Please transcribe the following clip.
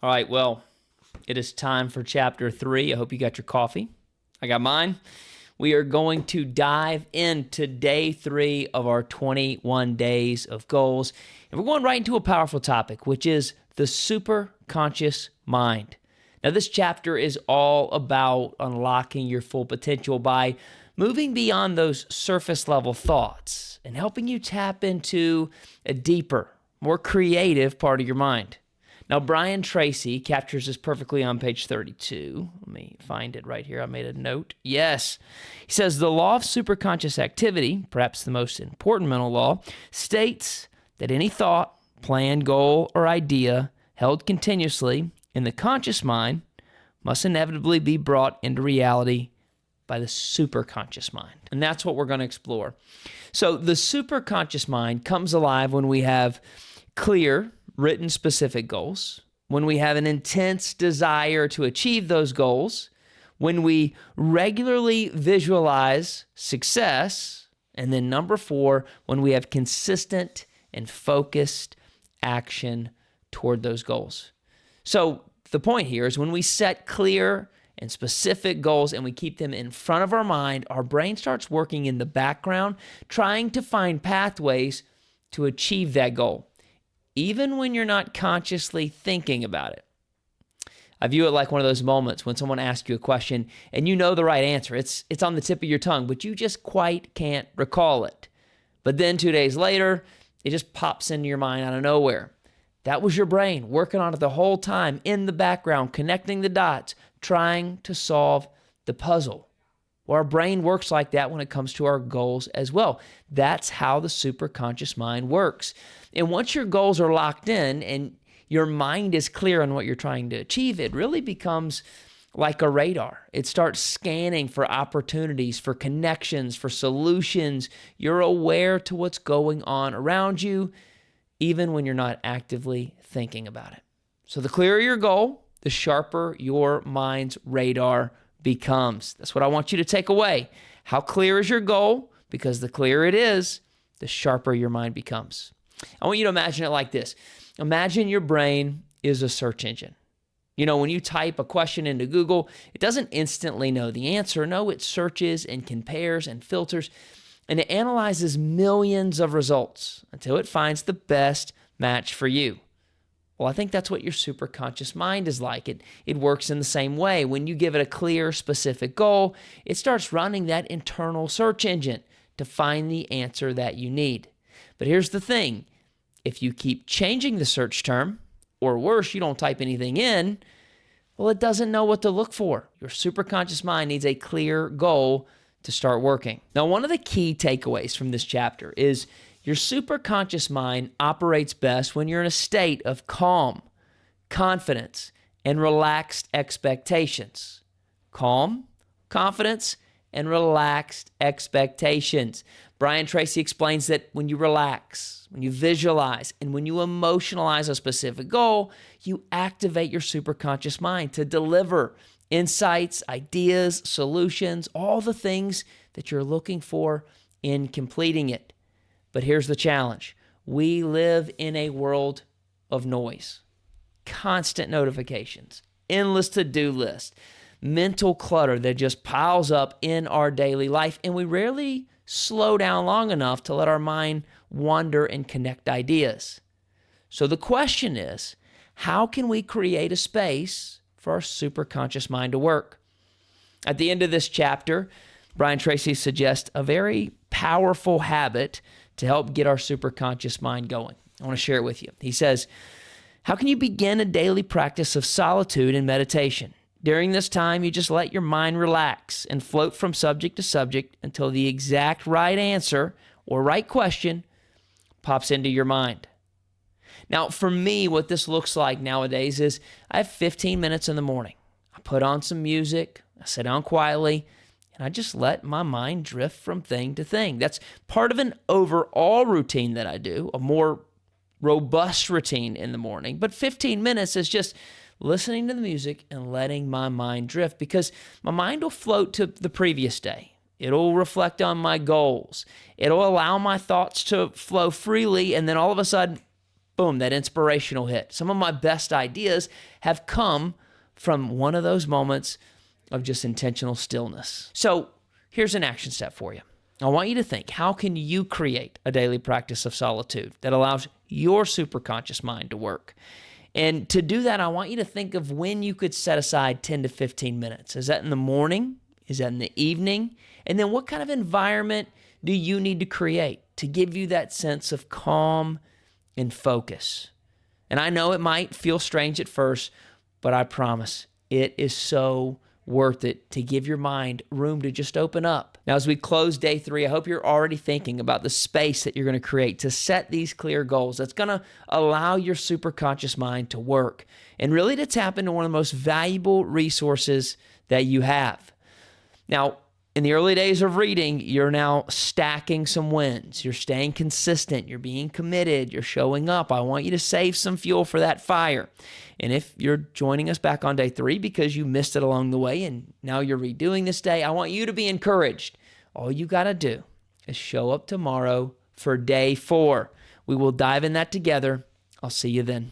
All right, well, it is time for chapter 3. I hope you got your coffee. I got mine. We are going to dive into day 3 of our 21 days of goals. And we're going right into a powerful topic, which is the superconscious mind. Now, this chapter is all about unlocking your full potential by moving beyond those surface level thoughts and helping you tap into a deeper, more creative part of your mind. Now, Tracy captures this perfectly on page 32. Let me find it right here. I made a note. Yes. He says, the law of superconscious activity, perhaps the most important mental law, states that any thought, plan, goal, or idea held continuously in the conscious mind must inevitably be brought into reality by the superconscious mind. And that's what we're going to explore. So the superconscious mind comes alive when we have clear, written specific goals, when we have an intense desire to achieve those goals, when we regularly visualize success, and then number 4, when we have consistent and focused action toward those goals. So the point here is when we set clear and specific goals and we keep them in front of our mind, our brain starts working in the background, trying to find pathways to achieve that goal, even when you're not consciously thinking about it. I view it like one of those moments when someone asks you a question and you know the right answer. It's on the tip of your tongue, but you just quite can't recall it. But then 2 days later, it just pops into your mind out of nowhere. That was your brain working on it the whole time in the background, connecting the dots, trying to solve the puzzle. Well, our brain works like that when it comes to our goals as well. That's how the superconscious mind works. And once your goals are locked in and your mind is clear on what you're trying to achieve, it really becomes like a radar. It starts scanning for opportunities, for connections, for solutions. You're aware to what's going on around you, even when you're not actively thinking about it. So the clearer your goal, the sharper your mind's radar becomes. That's what I want you to take away. How clear is your goal? Because the clearer it is, the sharper your mind becomes. I want you to imagine it like this. Imagine your brain is a search engine. You know, when you type a question into Google, it doesn't instantly know the answer. No, it searches and compares and filters, and it analyzes millions of results until it finds the best match for you. Well, I think that's what your superconscious mind is like. It works in the same way. When you give it a clear, specific goal, it starts running that internal search engine to find the answer that you need. But here's the thing. If you keep changing the search term, or worse, you don't type anything in, well, it doesn't know what to look for. Your superconscious mind needs a clear goal to start working. Now, one of the key takeaways from this chapter is your superconscious mind operates best when you're in a state of calm, confidence, and relaxed expectations. Calm, confidence, and relaxed expectations. Tracy explains that when you relax, when you visualize, and when you emotionalize a specific goal, you activate your superconscious mind to deliver insights, ideas, solutions, all the things that you're looking for in completing it. But here's the challenge. We live in a world of noise, constant notifications, endless to-do lists, mental clutter that just piles up in our daily life, and we rarely slow down long enough to let our mind wander and connect ideas. So the question is, how can we create a space for our superconscious mind to work? At the end of this chapter, Tracy suggests a very powerful habit to help get our superconscious mind going. I want to share it with you. He says, how can you begin a daily practice of solitude and meditation? During this time, you just let your mind relax and float from subject to subject until the exact right answer or right question pops into your mind. Now, for me, what this looks like nowadays is I have 15 minutes in the morning. I put on some music, I sit down quietly, and I just let my mind drift from thing to thing. That's part of an overall routine that I do, a more robust routine in the morning. But 15 minutes is just listening to the music and letting my mind drift, because my mind will float to the previous day. It'll reflect on my goals. It'll allow my thoughts to flow freely, and then all of a sudden, boom, that inspirational hit. Some of my best ideas have come from one of those moments of just intentional stillness. So here's an action step for you. I want you to think, how can you create a daily practice of solitude that allows your superconscious mind to work? And to do that, I want you to think of when you could set aside 10 to 15 minutes. Is that in the morning? Is that in the evening? And then what kind of environment do you need to create to give you that sense of calm and focus? And I know it might feel strange at first, but I promise it is so worth it to give your mind room to just open up. Now, as we close day 3, I hope you're already thinking about the space that you're going to create to set these clear goals. That's going to allow your superconscious mind to work and really to tap into one of the most valuable resources that you have. Now, in the early days of reading, you're now stacking some wins. You're staying consistent. You're being committed. You're showing up. I want you to save some fuel for that fire. And if you're joining us back on day 3 because you missed it along the way and now you're redoing this day, I want you to be encouraged. All you got to do is show up tomorrow for day 4. We will dive in that together. I'll see you then.